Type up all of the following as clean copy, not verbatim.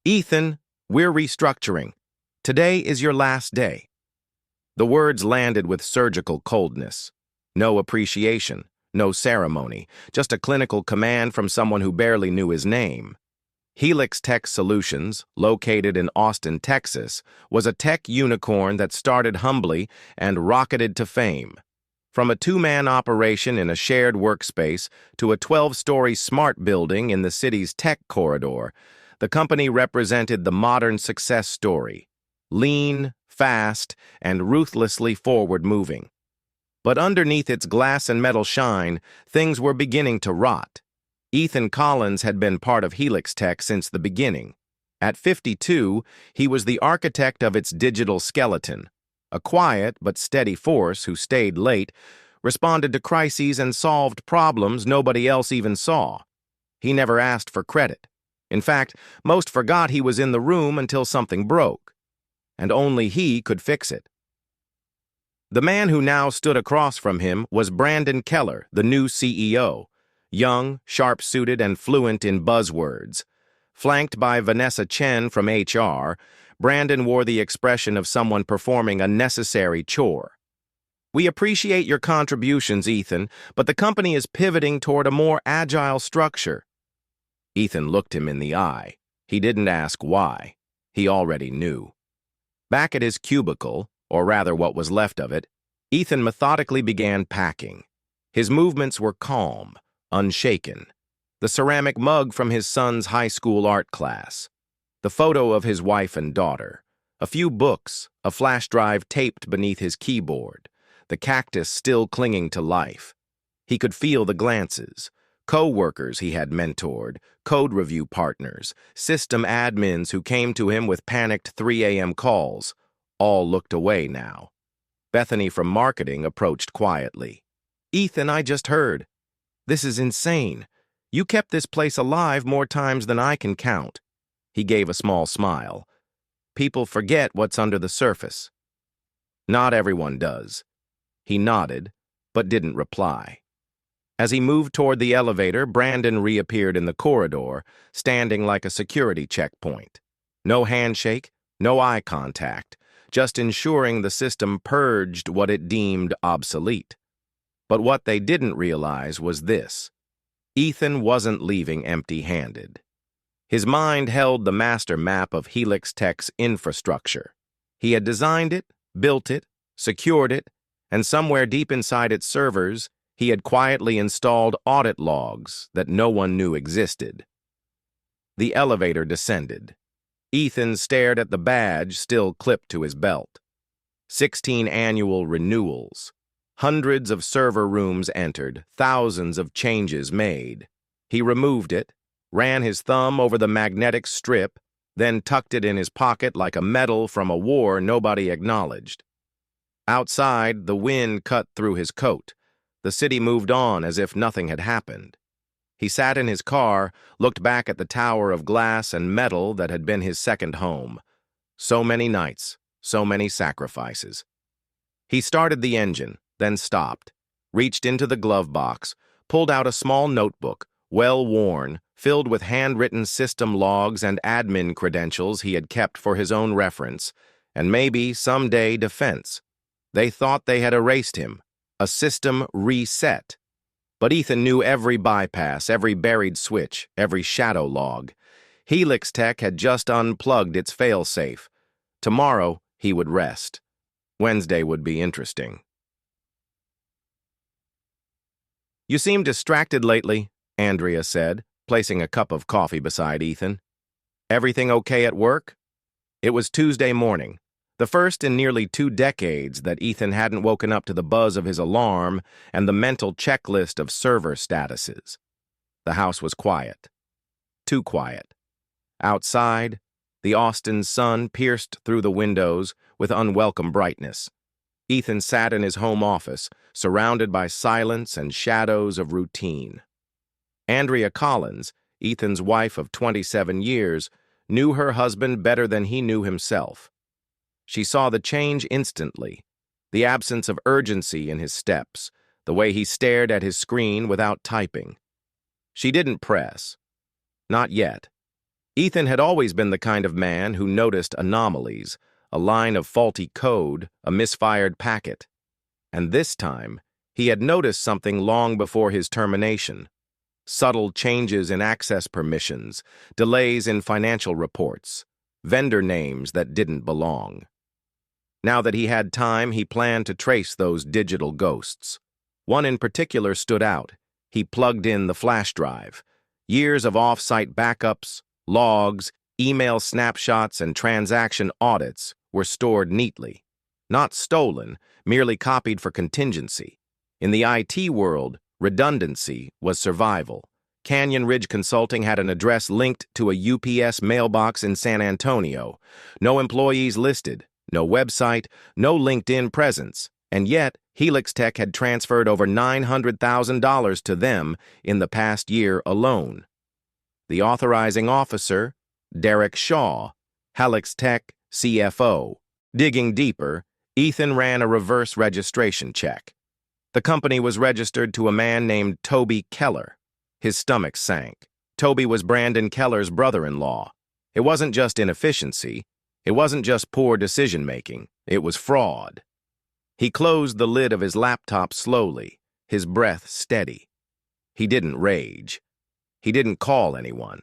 Ethan, we're restructuring. Today is your last day. The words landed with surgical coldness. No appreciation, no ceremony, just a clinical command from someone who barely knew his name. Helix Tech Solutions, located in Austin, Texas, was a tech unicorn that started humbly and rocketed to fame. From a two-man operation in a shared workspace to a 12-story smart building in the city's tech corridor, the company represented the modern success story: lean, fast, and ruthlessly forward-moving. But underneath its glass and metal shine, things were beginning to rot. Ethan Collins had been part of Helix Tech since the beginning. At 52, he was the architect of its digital skeleton, a quiet but steady force who stayed late, responded to crises, and solved problems nobody else even saw. He never asked for credit. In fact, most forgot he was in the room until something broke, and only he could fix it. The man who now stood across from him was Brandon Keller, the new CEO, young, sharp-suited, and fluent in buzzwords. Flanked by Vanessa Chen from HR, Brandon wore the expression of someone performing a necessary chore. "We appreciate your contributions, Ethan, but the company is pivoting toward a more agile structure." Ethan looked him in the eye. He didn't ask why. He already knew. Back at his cubicle, or rather what was left of it, Ethan methodically began packing. His movements were calm, unshaken. The ceramic mug from his son's high school art class, the photo of his wife and daughter, a few books, a flash drive taped beneath his keyboard, the cactus still clinging to life. He could feel the glances. Co-workers he had mentored, code review partners, system admins who came to him with panicked 3 a.m. calls, all looked away now. Bethany from marketing approached quietly. "Ethan, I just heard. This is insane. You kept this place alive more times than I can count." He gave a small smile. "People forget what's under the surface." "Not everyone does." He nodded, but didn't reply. As he moved toward the elevator, Brandon reappeared in the corridor, standing like a security checkpoint. No handshake, no eye contact, just ensuring the system purged what it deemed obsolete. But what they didn't realize was this: Ethan wasn't leaving empty-handed. His mind held the master map of Helix Tech's infrastructure. He had designed it, built it, secured it, and somewhere deep inside its servers, he had quietly installed audit logs that no one knew existed. The elevator descended. Ethan stared at the badge still clipped to his belt. 16 annual renewals. Hundreds of server rooms entered, thousands of changes made. He removed it, ran his thumb over the magnetic strip, then tucked it in his pocket like a medal from a war nobody acknowledged. Outside, the wind cut through his coat. The city moved on as if nothing had happened. He sat in his car, looked back at the tower of glass and metal that had been his second home. So many nights, so many sacrifices. He started the engine, then stopped, reached into the glove box, pulled out a small notebook, well-worn, filled with handwritten system logs and admin credentials he had kept for his own reference, and maybe someday defense. They thought they had erased him. A system reset. But Ethan knew every bypass, every buried switch, every shadow log. Helix Tech had just unplugged its failsafe. Tomorrow, he would rest. Wednesday would be interesting. "You seem distracted lately," Andrea said, placing a cup of coffee beside Ethan. "Everything okay at work?" It was Tuesday morning. The first in nearly 2 decades that Ethan hadn't woken up to the buzz of his alarm and the mental checklist of server statuses. The house was quiet. Too quiet. Outside, the Austin sun pierced through the windows with unwelcome brightness. Ethan sat in his home office, surrounded by silence and shadows of routine. Andrea Collins, Ethan's wife of 27 years, knew her husband better than he knew himself. She saw the change instantly, the absence of urgency in his steps, the way he stared at his screen without typing. She didn't press. Not yet. Ethan had always been the kind of man who noticed anomalies, a line of faulty code, a misfired packet. And this time, he had noticed something long before his termination. Subtle changes in access permissions, delays in financial reports, vendor names that didn't belong. Now that he had time, he planned to trace those digital ghosts. One in particular stood out. He plugged in the flash drive. Years of off-site backups, logs, email snapshots, and transaction audits were stored neatly. Not stolen, merely copied for contingency. In the IT world, redundancy was survival. Canyon Ridge Consulting had an address linked to a UPS mailbox in San Antonio. No employees listed, no website, no LinkedIn presence, and yet Helix Tech had transferred over $900,000 to them in the past year alone. The authorizing officer, Derek Shaw, Helix Tech CFO. Digging deeper, Ethan ran a reverse registration check. The company was registered to a man named Toby Keller. His stomach sank. Toby was Brandon Keller's brother-in-law. It wasn't just inefficiency. It wasn't just poor decision-making. It was fraud. He closed the lid of his laptop slowly, his breath steady. He didn't rage. He didn't call anyone.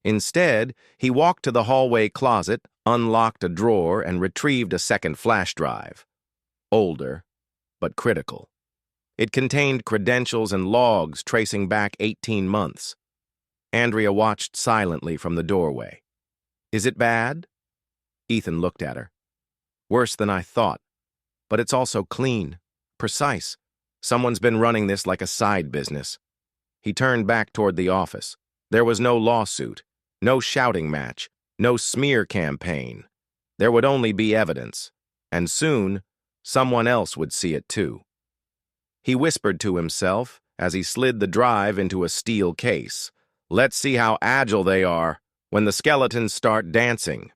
Instead, he walked to the hallway closet, unlocked a drawer, and retrieved a second flash drive. Older, but critical. It contained credentials and logs tracing back 18 months. Andrea watched silently from the doorway. "Is it bad?" Ethan looked at her. "Worse than I thought. But it's also clean, precise. Someone's been running this like a side business." He turned back toward the office. There was no lawsuit, no shouting match, no smear campaign. There would only be evidence, and soon, someone else would see it too. He whispered to himself as he slid the drive into a steel case. "Let's see how agile they are when the skeletons start dancing."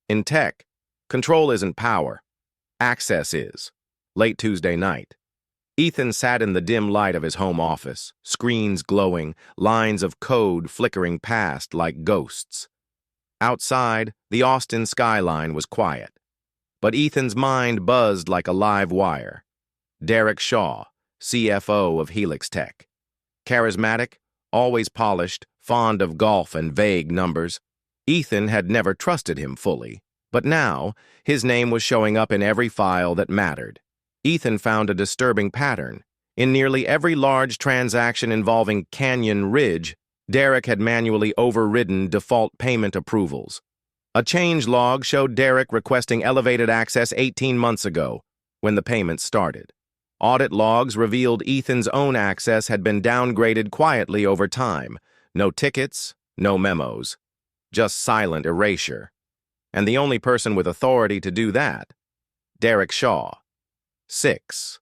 In tech, control isn't power. Access is. Late Tuesday night. Ethan sat in the dim light of his home office, screens glowing, lines of code flickering past like ghosts. Outside, the Austin skyline was quiet. But Ethan's mind buzzed like a live wire. Derek Shaw, CFO of Helix Tech. Charismatic, always polished, fond of golf and vague numbers. Ethan had never trusted him fully, but now his name was showing up in every file that mattered. Ethan found a disturbing pattern. In nearly every large transaction involving Canyon Ridge, Derek had manually overridden default payment approvals. A change log showed Derek requesting elevated access 18 months ago, when the payment started. Audit logs revealed Ethan's own access had been downgraded quietly over time. No tickets, no memos. Just silent erasure. And the only person with authority to do that, Derek Shaw. 6.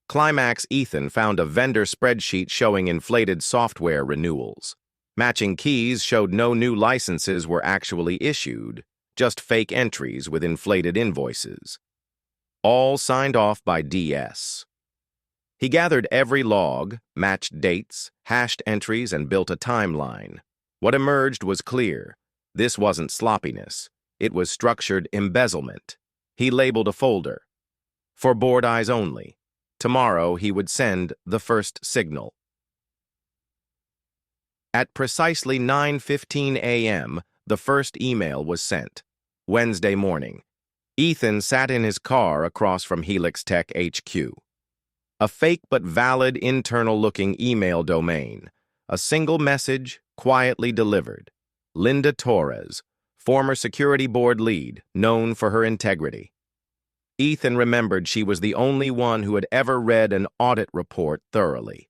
Climax Ethan found a vendor spreadsheet showing inflated software renewals. Matching keys showed no new licenses were actually issued, just fake entries with inflated invoices. All signed off by DS. He gathered every log, matched dates, hashed entries, and built a timeline. What emerged was clear. This wasn't sloppiness. It was structured embezzlement. He labeled a folder. For board eyes only. Tomorrow he would send the first signal. At precisely 9:15 a.m., the first email was sent. Wednesday morning. Ethan sat in his car across from Helix Tech HQ. A fake but valid internal-looking email domain. A single message, quietly delivered. Linda Torres, former security board lead, known for her integrity. Ethan remembered she was the only one who had ever read an audit report thoroughly.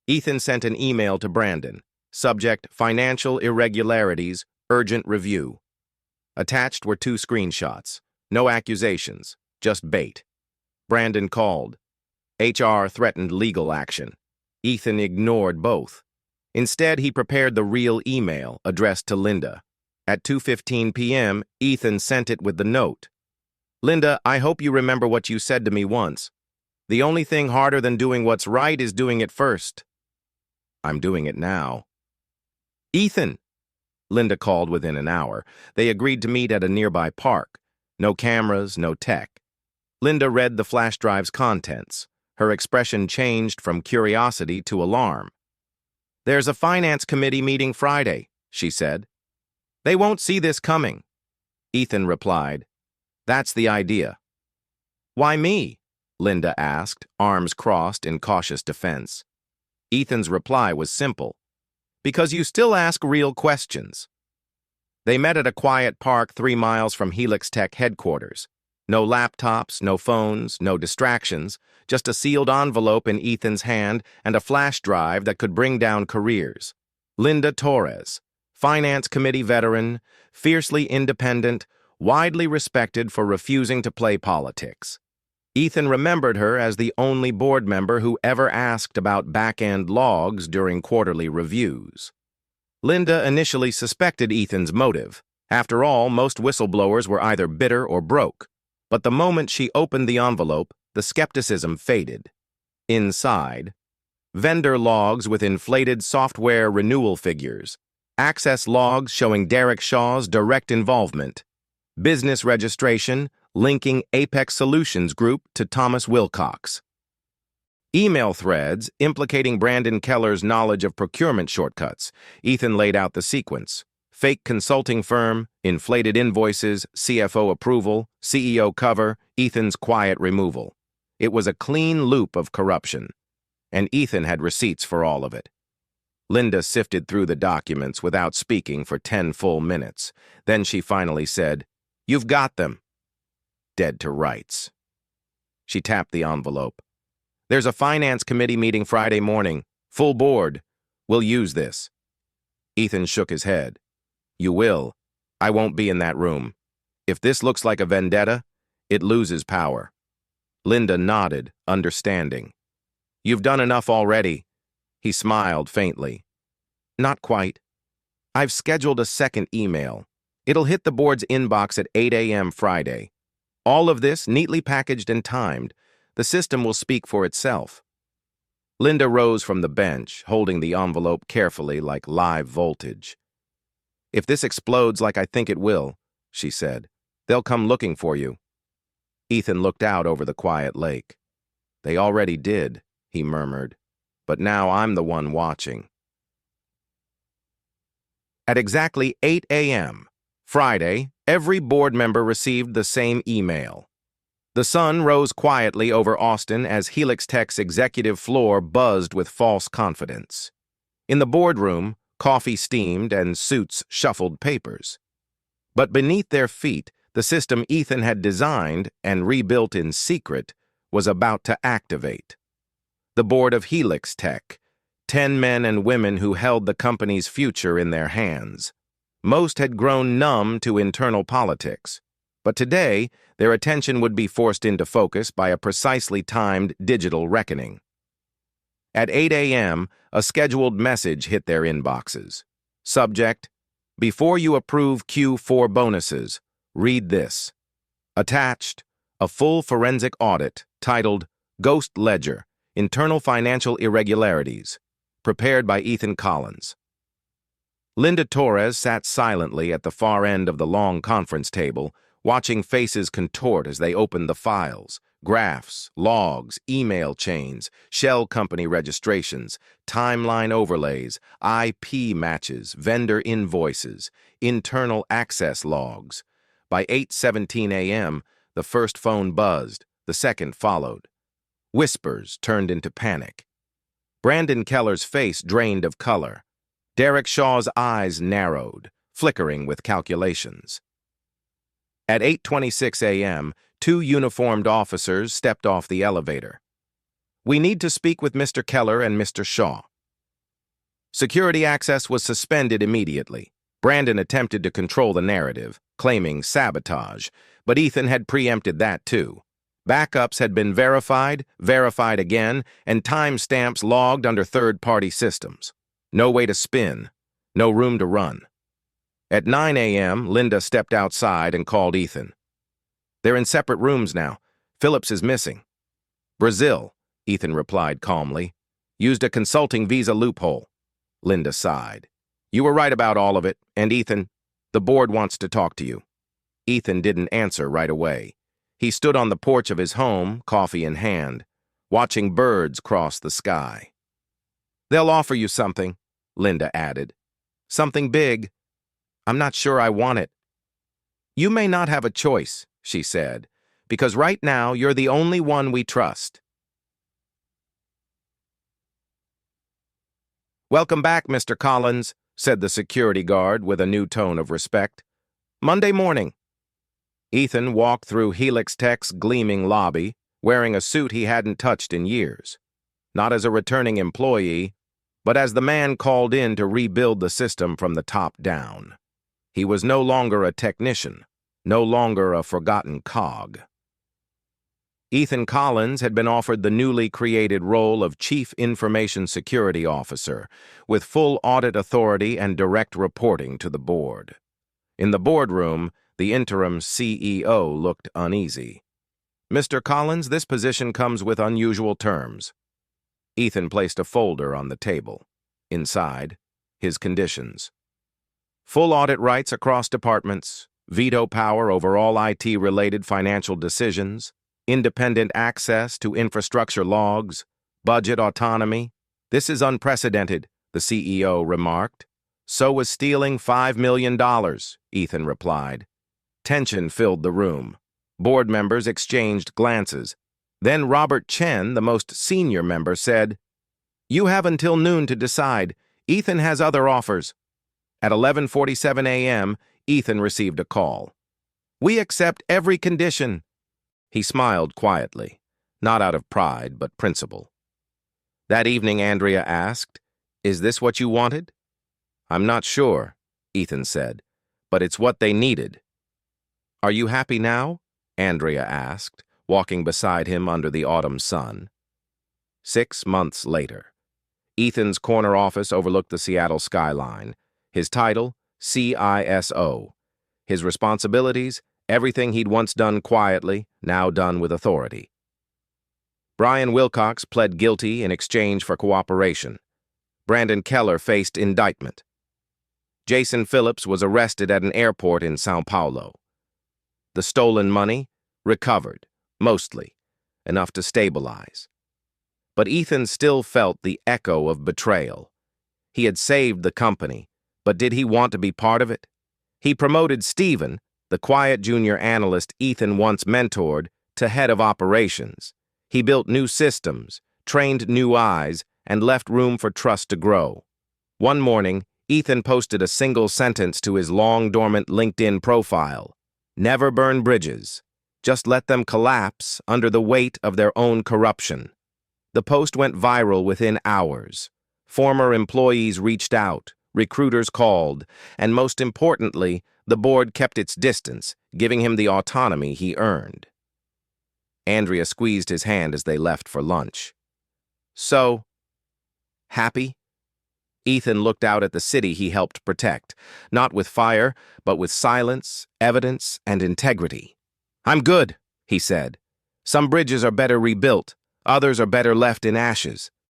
Ethan sent an email to Brandon. Subject, Financial Irregularities, Urgent Review. Attached were 2 screenshots. No accusations, just bait. Brandon called. HR threatened legal action. Ethan ignored both. Instead, he prepared the real email addressed to Linda. At 2:15 p.m., Ethan sent it with the note. "Linda, I hope you remember what you said to me once. The only thing harder than doing what's right is doing it first. I'm doing it now." "Ethan," Linda called within an hour. They agreed to meet at a nearby park. No cameras, no tech. Linda read the flash drive's contents. Her expression changed from curiosity to alarm. "There's a finance committee meeting Friday," she said. "They won't see this coming." Ethan replied, "That's the idea." "Why me?" Linda asked, arms crossed in cautious defense. Ethan's reply was simple. "Because you still ask real questions." They met at a quiet park 3 miles from Helix Tech headquarters. No laptops, no phones, no distractions, just a sealed envelope in Ethan's hand and a flash drive that could bring down careers. Linda Torres, finance committee veteran, fiercely independent, widely respected for refusing to play politics. Ethan remembered her as the only board member who ever asked about back-end logs during quarterly reviews. Linda initially suspected Ethan's motive. After all, most whistleblowers were either bitter or broke. But the moment she opened the envelope, the skepticism faded. Inside, vendor logs with inflated software renewal figures, access logs showing Derek Shaw's direct involvement, business registration linking Apex Solutions Group to Thomas Wilcox. Email threads implicating Brandon Keller's knowledge of procurement shortcuts. Ethan laid out the sequence. Fake consulting firm, inflated invoices, CFO approval, CEO cover, Ethan's quiet removal. It was a clean loop of corruption, and Ethan had receipts for all of it. Linda sifted through the documents without speaking for 10 full minutes. Then she finally said, "You've got them." Dead to rights. She tapped the envelope. "There's a finance committee meeting Friday morning. Full board. We'll use this." Ethan shook his head. "You will. I won't be in that room. If this looks like a vendetta, it loses power." Linda nodded, understanding. "You've done enough already." He smiled faintly. "Not quite. I've scheduled a second email. It'll hit the board's inbox at 8 a.m. Friday. All of this neatly packaged and timed. The system will speak for itself." Linda rose from the bench, holding the envelope carefully like live voltage. "If this explodes like I think it will," she said, "they'll come looking for you." Ethan looked out over the quiet lake. "They already did," he murmured, "but now I'm the one watching." At exactly 8 a.m., Friday, every board member received the same email. The sun rose quietly over Austin as Helix Tech's executive floor buzzed with false confidence. In the boardroom, coffee steamed and suits shuffled papers. But beneath their feet, the system Ethan had designed and rebuilt in secret was about to activate. The board of Helix Tech, 10 men and women who held the company's future in their hands. Most had grown numb to internal politics, but today their attention would be forced into focus by a precisely timed digital reckoning. At 8 a.m., a scheduled message hit their inboxes. Subject: "Before you approve Q4 bonuses, read this." Attached, a full forensic audit titled "Ghost Ledger, Internal Financial Irregularities," prepared by Ethan Collins. Linda Torres sat silently at the far end of the long conference table, watching faces contort as they opened the files, graphs, logs, email chains, shell company registrations, timeline overlays, IP matches, vendor invoices, internal access logs. By 8:17 a.m., the first phone buzzed, the second followed. Whispers turned into panic. Brandon Keller's face drained of color. Derek Shaw's eyes narrowed, flickering with calculations. At 8:26 a.m., 2 uniformed officers stepped off the elevator. "We need to speak with Mr. Keller and Mr. Shaw." Security access was suspended immediately. Brandon attempted to control the narrative, claiming sabotage, but Ethan had preempted that too. Backups had been verified again, and timestamps logged under third-party systems. No way to spin, no room to run. At 9 a.m., Linda stepped outside and called Ethan. "They're in separate rooms now. Phillips is missing." "Brazil," Ethan replied calmly. "Used a consulting visa loophole." Linda sighed. You were right about all of it, and Ethan, the board wants to talk to you. Ethan didn't answer right away. He stood on the porch of his home, coffee in hand, watching birds cross the sky. They'll offer you something, Linda added. Something big. I'm not sure I want it. You may not have a choice, she said, because right now you're the only one we trust. Welcome back, Mr. Collins, said the security guard with a new tone of respect. Monday morning. Ethan walked through Helix Tech's gleaming lobby, wearing a suit he hadn't touched in years. Not as a returning employee, but as the man called in to rebuild the system from the top down. He was no longer a technician, no longer a forgotten cog. Ethan Collins had been offered the newly created role of Chief Information Security Officer, with full audit authority and direct reporting to the board. In the boardroom, the interim CEO looked uneasy. Mr. Collins, this position comes with unusual terms. Ethan placed a folder on the table. Inside, his conditions. Full audit rights across departments, veto power over all IT-related financial decisions, independent access to infrastructure logs, budget autonomy. This is unprecedented, the CEO remarked. So was stealing $5 million, Ethan replied. Tension filled the room. Board members exchanged glances. Then Robert Chen, the most senior member, said, You have until noon to decide. Ethan has other offers. At 11:47 a.m., Ethan received a call. We accept every condition. He smiled quietly, not out of pride, but principle. That evening, Andrea asked, Is this what you wanted? I'm not sure, Ethan said, but it's what they needed. Are you happy now? Andrea asked, walking beside him under the autumn sun. 6 months later. Ethan's corner office overlooked the Seattle skyline. His title, CISO. His responsibilities, everything he'd once done quietly, now done with authority. Brian Wilcox pled guilty in exchange for cooperation. Brandon Keller faced indictment. Jason Phillips was arrested at an airport in Sao Paulo. The stolen money, recovered, mostly, enough to stabilize. But Ethan still felt the echo of betrayal. He had saved the company, but did he want to be part of it? He promoted Stephen, the quiet junior analyst Ethan once mentored, to head of operations. He built new systems, trained new eyes, and left room for trust to grow. One morning, Ethan posted a single sentence to his long-dormant LinkedIn profile. Never burn bridges. Just let them collapse under the weight of their own corruption. The post went viral within hours. Former employees reached out, recruiters called, and most importantly, the board kept its distance, giving him the autonomy he earned. Andrea squeezed his hand as they left for lunch. So, happy? Ethan looked out at the city he helped protect, not with fire, but with silence, evidence, and integrity. I'm good, he said. Some bridges are better rebuilt, others are better left in ashes.